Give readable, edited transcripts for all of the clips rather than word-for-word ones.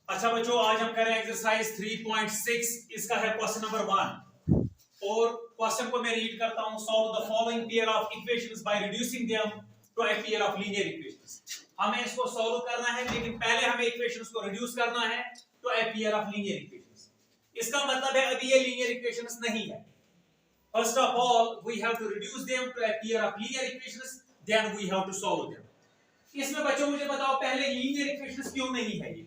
अच्छा बच्चों, आज हम कर रहे हैं एक्सरसाइज 3.6। इसका है क्वेश्चन नंबर 1 और क्वेश्चन को मैं रीड करता हूं। Solve the following pair of equations by reducing them to a pair of linear equations. हमें इसको सॉल्व करना है, लेकिन पहले हमें इक्वेशंस को रिड्यूस करना है to a pair of linear equations. इसका मतलब है अभी ये लीनियर इक्वेशंस नहीं है। First of all we have to reduce them to a pair of linear equations, then we have to solve them. इसमें बच्चों मुझे बताओ पहले लीनियर इक्वेशंस क्यों नहीं है ये?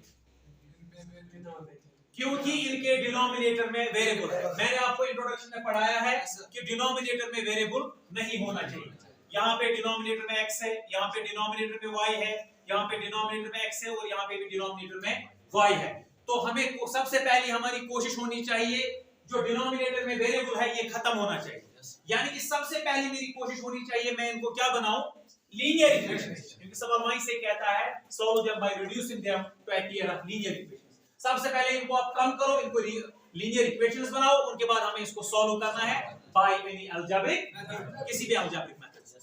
क्योंकि इनके डिनोमिनेटर में वेरिएबल है। मैंने आपको इंट्रोडक्शन में पढ़ाया है कि डिनोमिनेटर में वेरिएबल नहीं होना चाहिए। यहाँ पे डिनोमिनेटर में x है, यहाँ पे डिनोमिनेटर में y है, यहाँ पे डिनोमिनेटर में x है और यहाँ पे भी डिनोमिनेटर में y है। तो हमें सबसे पहले हमारी कोशिश होनी चाहिए जो डिनोमिनेटर में वेरिएबल है ये खत्म होना चाहिए। यानी कि सबसे पहले मेरी कोशिश होनी चाहिए मैं इनको क्या बनाऊं, लीनियर इक्वेशंस। क्योंकि सवाल वहीं से कहता है solve them by reducing them to a pair of linear equations. सबसे पहले इनको आप कम करो, इनको लीनियर इक्वेशंस बनाओ, उनके बाद हमें इसको सॉल्व करना है बाय एनी अलजेब्रिक, किसी भी अलजेब्रिक मेथड से।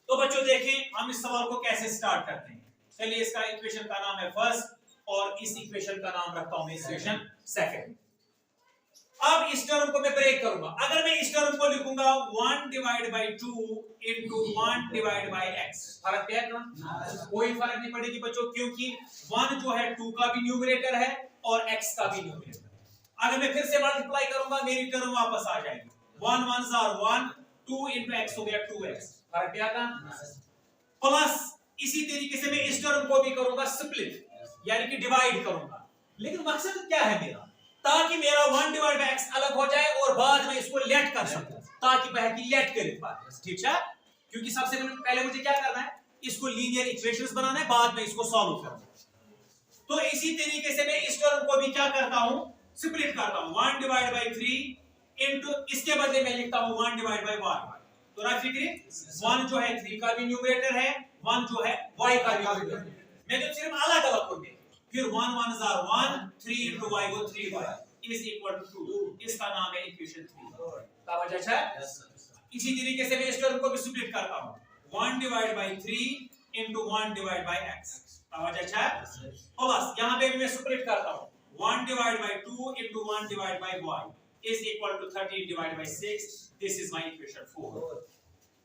तो बच्चों देखें हम इस सवाल को कैसे स्टार्ट करते हैं। चलिए, इसका इक्वेशन का नाम है फर्स्ट और इस इक्वेशन का नाम रखता हूं मैं इक्वेशन सेकंड। अब इस टर्म को मैं ब्रेक करूंगा। अगर मैं इस टर्म को लिखूंगा 1 divide by 2 into 1 divide by x, फर्क क्या है? कोई फर्क नहीं पड़ेगी बच्चों, क्योंकि 1 जो है 2 का भी न्यूमरेटर है और x का भी न्यूमरेटर है। अगर मैं फिर से मल्टीप्लाई करूंगा मेरी टर्म वापस आ जाएगी। 1 1 are 1, 2 into x हो गया 2x, फर्क क्या था? प्लस इसी तरीके से मैं इस टर्म को भी करूंगा स्प्लिट, यानी कि डिवाइड करूंगा। लेकिन मकसद क्या है मेरा? ताकि मेरा 1 डिवाइड बाय x अलग हो जाए और बाद में इसको लेट कर सकूं, ताकि वह की लेट करे पाए। ठीक है? क्योंकि सबसे पहले मुझे क्या करना है, इसको लीनियर इक्वेशंस बनाना है, बाद में इसको सॉल्व करना है। तो इसी तरीके से मैं इस टर्म को भी क्या करता हूं, स्प्लिट करता हूं। 1 डिवाइड बाय 3 इनटू इसके बदले में लिखता हूं 1 डिवाइड बाय y। तो ना फिक्री 1 जो है 3 का भी न्यूमरेटर है, 1 जो है y का भी न्यूमरेटर है। मैं तो सिर्फ अलग अलग कर दे, फिर 1 1 are 1, 3 into y go 3y is equal to 2। इसका नाम है इक्वेशन 3। का वजह है? इसी तरीके से मैं इस टर्म को भी स्प्लिट करता हूं 1 divide by 3 into 1 divide by x। का वजह है? प्लस यहां पे भी मैं स्प्लिट करता हूं 1 divide by 2 into 1 divide by y is equal to 13 divide by 6। This is my equation 4।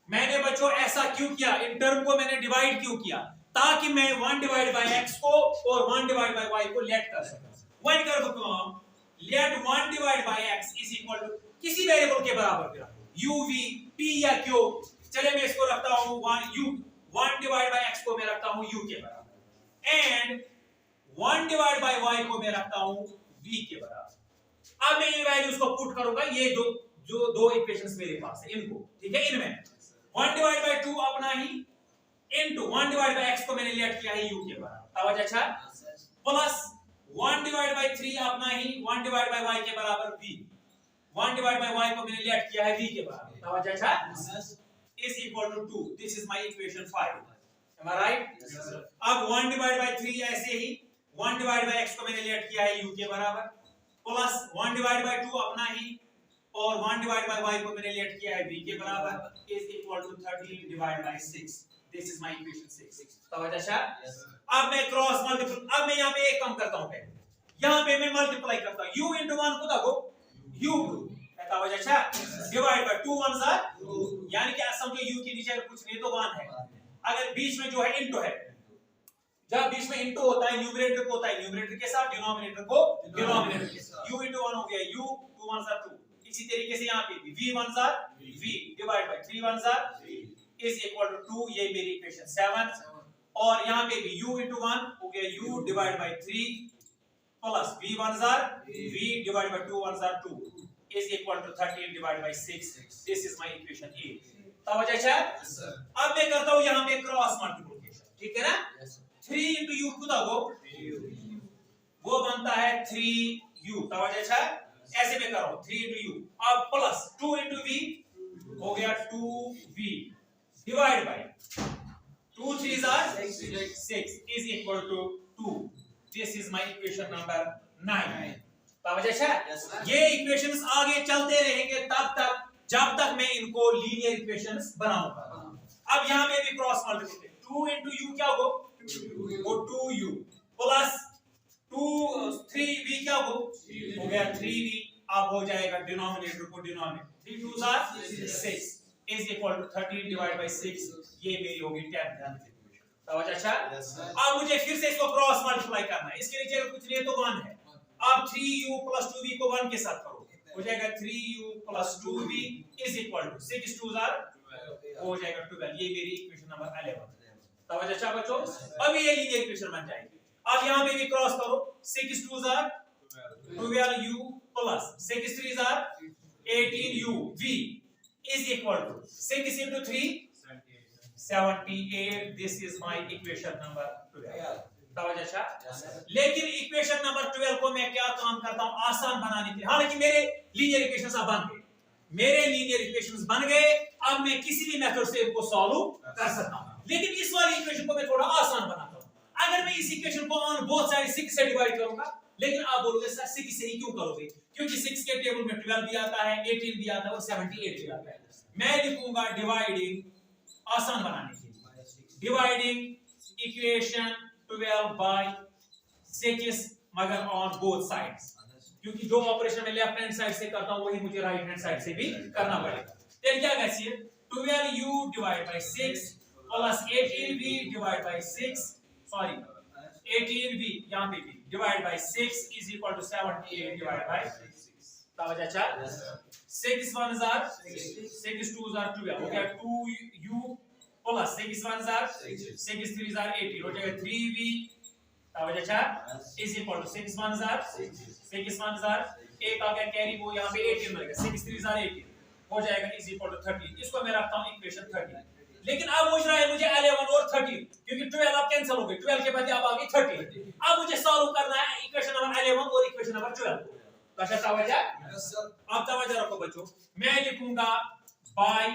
मैंने बच्चों ऐसा क्यों किया, इन टर्म को मैंने डिवाइड क्यों किया? ताकि मैं 1 डिवाइड बाय x को और 1 डिवाइड बाय y को लेट कर सकूं। वही कर सकता हूं, let 1 divide by x is equal to किसी वेरिएबल के बराबर रखो, u v p या q। चले मैं इसको रखता हूं 1 डिवाइड बाय x को मैं रखता हूं u के बराबर एंड 1 डिवाइड बाय y को मैं रखता हूं v के बराबर। अब मैं ये वैल्यूज को पुट करूंगा, ये जो दो इक्वेशंस मेरे पास है इनको, ठीक है, इनमें 1 डिवाइड बाय 2 अपना ही इनटू 1 डिवाइड बाय x को मैंने लेट किया है u के बराबर। आवाज अच्छा? प्लस 1 डिवाइड बाय 3 अपना ही 1 डिवाइड बाय y के बराबर v। 1 डिवाइड बाय y को मैंने लेट किया है v के बराबर। आवाज अच्छा? Is equal to 2। This is my equation 5। Am I right? अब 1 डिवाइड बाय 3 ऐसे ही 1 डिवाइड बाय x को मैंने लेट किया है u के बराबर, प्लस 1 डिवाइड बाय 2 अपना ही और 1 डिवाइड बाय y को मैंने लेट किया है v के बराबर is equal to 13 divide by 6। This is my equation 6। समझ आया? अब मैं क्रॉस मल्टीपल, अब मैं यहां पे एक कम करता हूं, पहले यहां पे मैं मल्टीप्लाई करता हूं u into 1 को देखो u समझ आया? डिवाइड बाय 2 1s are 2, यानी कि समझो u के नीचे कुछ नहीं तो 1 है। अगर बीच में जो है इनटू है, जब बीच में इनटू होता है न्यूमरेटर को होता है न्यूमरेटर के साथ, डिनोमिनेटर को डिनोमिनेटर के साथ। u into 1 हो गया u, 2 1s are 2। इसी तरीके से यहाँ पे भी v 1s are v divide by 3 1s are 3 is equal to 2। ये मेरी इक्वेशन 7। और यहाँ पे भी u into 1 हो गया u divide by 3 plus v 1s are v divide by 2 1s are 2 is equal to 13 divide by 6। This is my equation 8। समझ आया? अब मैं करता हूँ यहाँ पे क्रॉस मल्टीप्लिकेशन, ठीक है ना? 3 into u खुदा वो बनता है 3u। समझ आया? ऐसे में करो 3 into u, अब प्लस 2 into v हो गया 2v divide by 2 3s are 6 is equal to 2। This is my equation number 9। समझ आया? ये इक्वेशंस आगे चलते रहेंगे तब तक जब तक मैं इनको लीनियर इक्वेशंस बनाऊंगा। अब यहां पे भी क्रॉस मल्टीप्लिकेशन 2 into u क्या होगा, वो 2u प्लस 2 गया 3v, अब हो जाएगा डिनोमिनेटर को denominator 3 2s are 6 is equal to 13 divided by 6, ये मेरी होगी 10th इक्वेशन। समझ अच्छा? अब मुझे फिर से इसको क्रॉस मल्टीप्लाई करना है, इसके नीचे कुछ नहीं तो 1 है। अब 3u plus 2v को 1 के साथ करो, हो जाएगा 3u plus 2v is equal to 6 2s are, हो जाएगा 12, ये मेरी इक्वेशन नंबर 11। समझ अच्छा बच्चों? अब ये लीनियर इक्वेशन बन जाएगी। अब यहाँ पे भी क्रॉस करो, 6 2s are 12u plus 6 3s are 18u v is equal to 6 into 3 78, this is my equation number 12। समझ अच्छा? लेकिन इक्वेशन नंबर 12 को मैं क्या काम करता हूं आसान बनाने के लिए, हालांकि मेरे लीनियर इक्वेशंस अब बन गए, मेरे लीनियर इक्वेशंस बन गए, अब मैं किसी भी मेथड से इनको सॉल्व कर सकता हूं, लेकिन इस वाली इक्वेशन को मैं थोड़ा आसान बनाता हूं। अगर मैं इस इक्वेशन को ऑन बोथ साइड 6 से डिवाइड करूंगा, लेकिन आप बोलोगे सर 6 से ही क्यों करोगे, क्योंकि 6 के टेबल में 12 भी आता है, 18 भी आता है और 78 भी आता है। मैं लिखूंगा डिवाइडिंग, आसान बनाने के लिए, डिवाइडिंग इक्वेशन 12 by 6 मगर ऑन बोथ साइड्स, क्योंकि जो ऑपरेशन मैं लेफ्ट हैंड साइड से करता हूं वही मुझे राइट हैंड साइड से भी करना पड़ेगा। तो क्या कैसी है, 12u divided by 6 plus 18v divided by 6, sorry 18v यहां पे भी divided by 6 is equal to 78 divided by 6। समझ अच्छा? 6 1s are 6 2s are 12, हो गया 2u plus 6 1s are 6 3s are 18, हो जाएगा 3v। समझ अच्छा? is equal to 6 1s are 6 1s are, एक आ गया कैरी, वो यहाँ पे 18 बन गया, 6 3s are 18, हो जाएगा is equal to 13। इसको मैं रखता हूँ इक्वेशन 13। लेकिन अब पूछ रहा है मुझे 11 और 13, क्योंकि 12 अब कैंसिल हो गए, 12 के बाद अब आ गई 13। अब मुझे सॉल्व करना है इक्वेशन नंबर 11 और इक्वेशन नंबर 12। अच्छा तवज्जो? अब तवज्जो रखो बच्चों, मैं लिखूंगा बाय,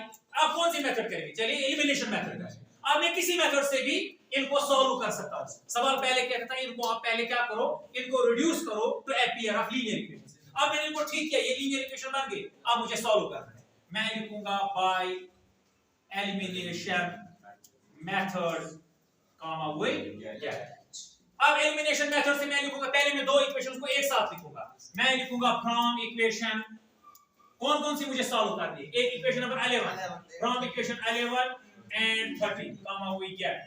अब कौन सी मेथड करेंगे, चलिए एलिमिनेशन मेथड है। अब मैं किसी मेथड से भी इनको सॉल्व कर सकता हूं। सवाल पहले क्या कहता है, इनको आप पहले क्या करो, इनको रिड्यूस करो to a pair of linear equations. अब मैंने इनको ठीक किया, ये लीनियर इक्वेशन बन गए, अब मुझे सॉल्व करना है। मैं लिखूंगा by elimination method comma with get. अब एलिमिनेशन मेथड से मैं लिखूंगा, पहले मैं दो इक्वेशंस को एक साथ लिखूंगा। मैं लिखूंगा फ्रॉम इक्वेशन, कौन कौन सी मुझे सॉल्व करनी है, एक equation number 11 from equation 11 and 13 comma we get.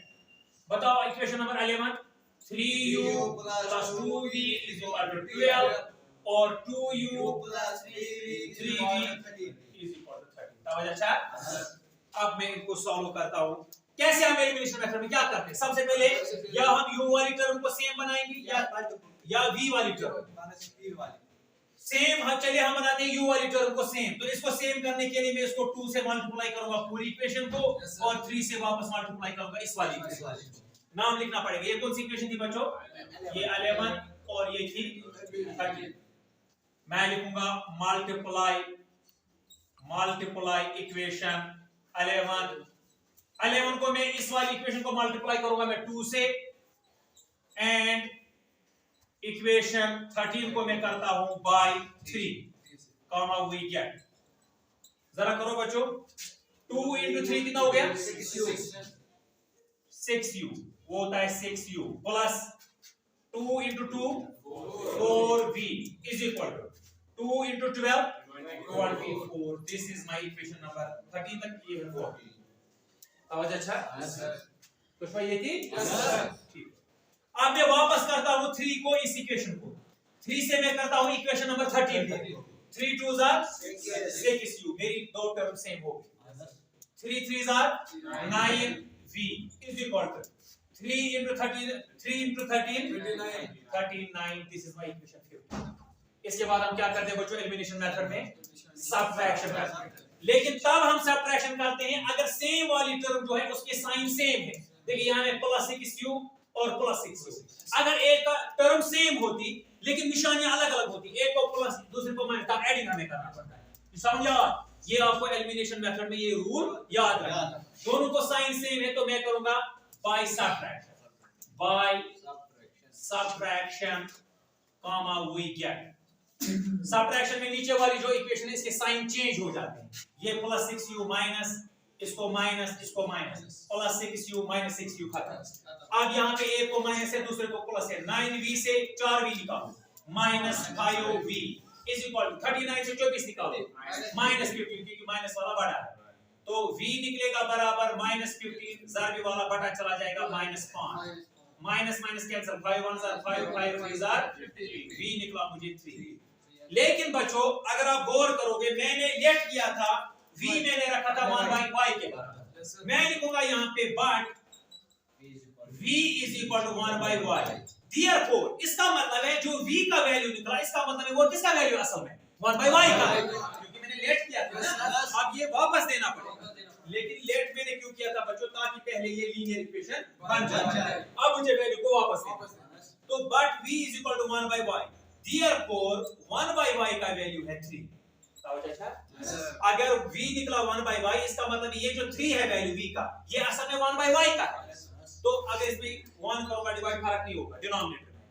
बताओ equation number 11, 3u plus 2v is equal to 12 और 2u plus 3v is equal to 13। समझ अच्छा? अब मैं इनको सॉल्व करता हूं। कैसे हम एलिमिनेशन मेथड में क्या करते हैं, सबसे पहले या हम u वाली टर्म को सेम बनाएंगे या v वाली टर्म सेम। हम चलिए हम बनाते हैं u वाली टर्म को सेम, तो इसको सेम करने के लिए मैं इसको 2 से मल्टीप्लाई करूंगा पूरी इक्वेशन को और 3 से वापस मल्टीप्लाई करूंगा इस वाली इक्वेशन। नाम लिखना पड़ेगा, ये कौन सी इक्वेशन थी बच्चों, ये 11 और ये थी 13। मैं लिखूंगा मल्टीप्लाई इक्वेशन 11 को मैं इस वाली इक्वेशन को मल्टीप्लाई करूंगा मैं 2 से, एंड इक्वेशन 13 को मैं करता हूं बाय 3 कॉमा वी गेट। जरा करो बच्चों, 2 into 3 कितना हो गया, 6u, वो होता है 6u plus 2 into 2 4v is equal to 2 into 12 24। This is my equation number 13 तक ये है। आवाज अच्छा कुछ भाई, ये थी ठीक। अब मैं वापस करता हूं 3 को इस इक्वेशन को, 3 से मैं करता हूं equation number 13 3 2s are 6u, मेरी दो टर्म सेम हो गई, 3 3s are 9v is equal to 3 into 13 39। This is my equation 15। इसके बाद हम क्या करते हैं बच्चों, एलिमिनेशन मेथड में सब्ट्रैक्शन करते हैं। लेकिन तब हम सब्ट्रैक्शन करते हैं अगर सेम वाली टर्म जो है उसके साइन सेम है। देखिए यहां में +6u और +6u, अगर एक टर्म सेम होती लेकिन निशानियां अलग अलग होती, एक को प्लस दूसरे को माइनस, तब एडिंग हमें करना पड़ता है। समझा? ये आपको एलिमिनेशन मेथड में ये रूल याद रखना। दोनों को साइन सेम है तो मैं करूंगा by subtraction comma we get. Subtraction में नीचे वाली जो इक्वेशन है इसके साइन चेंज हो जाते हैं, ये +6u माइनस, इसको माइनस, इसको माइनस, +6u माइनस 6u खत्म। अब यहाँ पे एक को माइनस है दूसरे को प्लस है, 9v से 4v निकालो, -5v इज इक्वल टू 39 से 24 निकालो -15 क्योंकि माइनस वाला बड़ा है, तो v निकलेगा बराबर -15 ज़ारबी वाला बटा चला जाएगा -5 minus minus cancel 5 1 are 5 5 3 are 3 v निकला मुझे 3। लेकिन बच्चों अगर आप गौर करोगे मैंने लेट किया था v मैंने रखा था 1/y के बराबर, मैं लिखूंगा यहाँ पे but v is equal to 1/y। Therefore इसका मतलब है जो v का वैल्यू निकला इसका मतलब है वो किसका वैल्यू असल में 1/y का है, क्योंकि मैंने लेट किया था। अब ये वापस देना पड़ेगा, लेकिन लेट मैंने क्यों किया था बच्चों, ताकि पहले ये लीनियर इक्वेशन बन जाए। अब मुझे वैल्यू को वापस देना, तो but v is equal to 1/y। Therefore 1/y का वैल्यू है 3। अगर v निकला 1/y इसका मतलब ये जो 3 है वैल्यू v का ये असल में 1/y का है, तो अगर इसमें 1 करूंगा डिवाइड फर्क नहीं होगा डिनोमिनेटर में।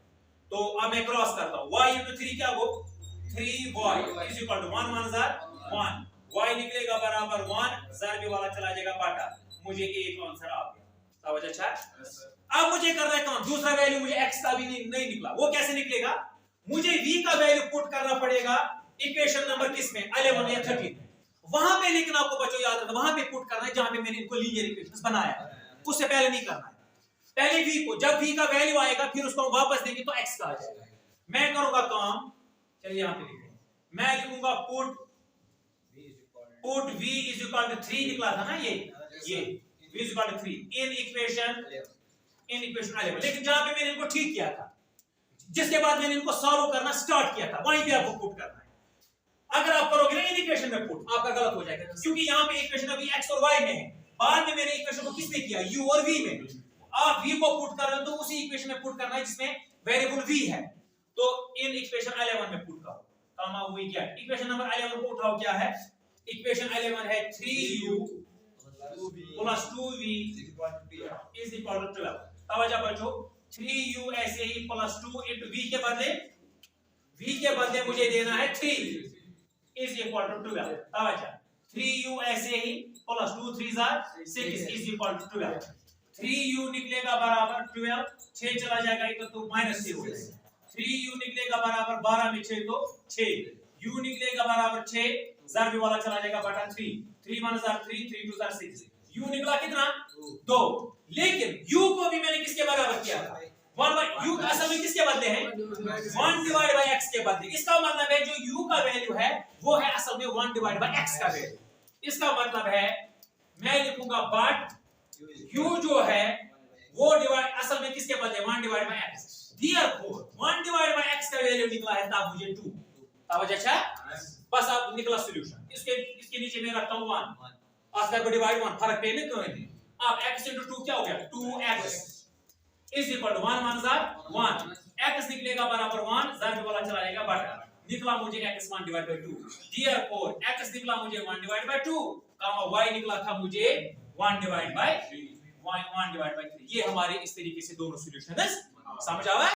तो अब मैं क्रॉस करता हूं y into 3 क्या वो 3y is equal to 1 1 1 y निकलेगा बराबर 1 ज़ारबी वाला चला जाएगा बटा, मुझे एक आंसर आ गया। समझ अच्छा? अब मुझे करना है काम, दूसरा वैल्यू मुझे x का भी नहीं निकला, वो कैसे निकलेगा, मुझे v का वैल्यू पुट करना पड़ेगा इक्वेशन नंबर किस में 11 या 13 में, वहां पे, लेकिन आपको बच्चों याद रखना वहां पे पुट करना है जहां पे मैंने इनको लीनियर इक्वेशंस बनाया है, उससे पहले नहीं करना है। पहले v को, जब v का वैल्यू आएगा फिर उसको वापस देंगे तो x का आ जाएगा। मैं करूंगा काम, चलिए यहां पे लिखते हैं, मैं लिखूंगा put v is equal to 3 निकला था ना ये v is equal to 3 in equation 11। लेकिन जहां पे मैंने इनको ठीक किया था, जिसके बाद मैंने इनको सॉल्व करना स्टार्ट किया था, वहीं पे आपको पुट करना है। अगर आप करोगे ना इन इक्वेशन में पुट, आपका गलत हो जाएगा, क्योंकि यहाँ पे इक्वेशन अभी x और y में है, बाद में मैंने इक्वेशन को किसमें किया u और v में। आप v को पुट कर रहे हो तो उसी इक्वेशन में पुट करना है जिसमें वेरिएबल v है, तो इन इक्वेशन 11 में पुट करो। काम हुई क्या, इक्वेशन नंबर 11 को उठाओ, क्या है इक्वेशन 11 है 3u plus 2v is equal to 12। तवज्जो बच्चों, 3u ऐसे ही प्लस 2 into v के बदले मुझे देना है 3 is equal to 12। तवज्जो 3u ऐसे ही plus 2 3 6 is equal to 12। 3u निकलेगा बराबर 12, 6 चला जाएगा इधर तो माइनस 6 हो जाएगा। 3u निकलेगा बराबर 12 में 6 तो 6, u निकलेगा बराबर 6 ज़ारबी वाला चला जाएगा बटा 3 3 1 3 3 2 6, u निकला कितना 2। लेकिन u को भी मैंने किसके बराबर किया था 1 u असल में किसके बदले है 1 डिवाइड बाय x के बदले। इसका मतलब है जो u का वैल्यू है वो है असल में 1 डिवाइड बाय x का वैल्यू। इसका मतलब है मैं लिखूंगा बट u जो है वो डिवाइड असल में किसके बदले 1 divide by x। Therefore 1 divide by x का वैल्यू निकला है तब मुझे 2। तब अच्छा बस अब निकला सॉल्यूशन। इसके नीचे मैं रखता हूं 1 और को डिवाइड 1 फर्क पे नहीं कोई। अब x into 2 क्या हो गया 2x is equal to 1 1 1 x निकलेगा बराबर 1 ज़ारबी वाला चला जाएगा बटा, निकला मुझे x 1 divide by 2। Therefore x निकला मुझे 1 डिवाइड बाय 2 कामा y निकला था मुझे 1 डिवाइड बाय 3। ये हमारे इस तरीके से दोनों सॉल्यूशन समझ आवा।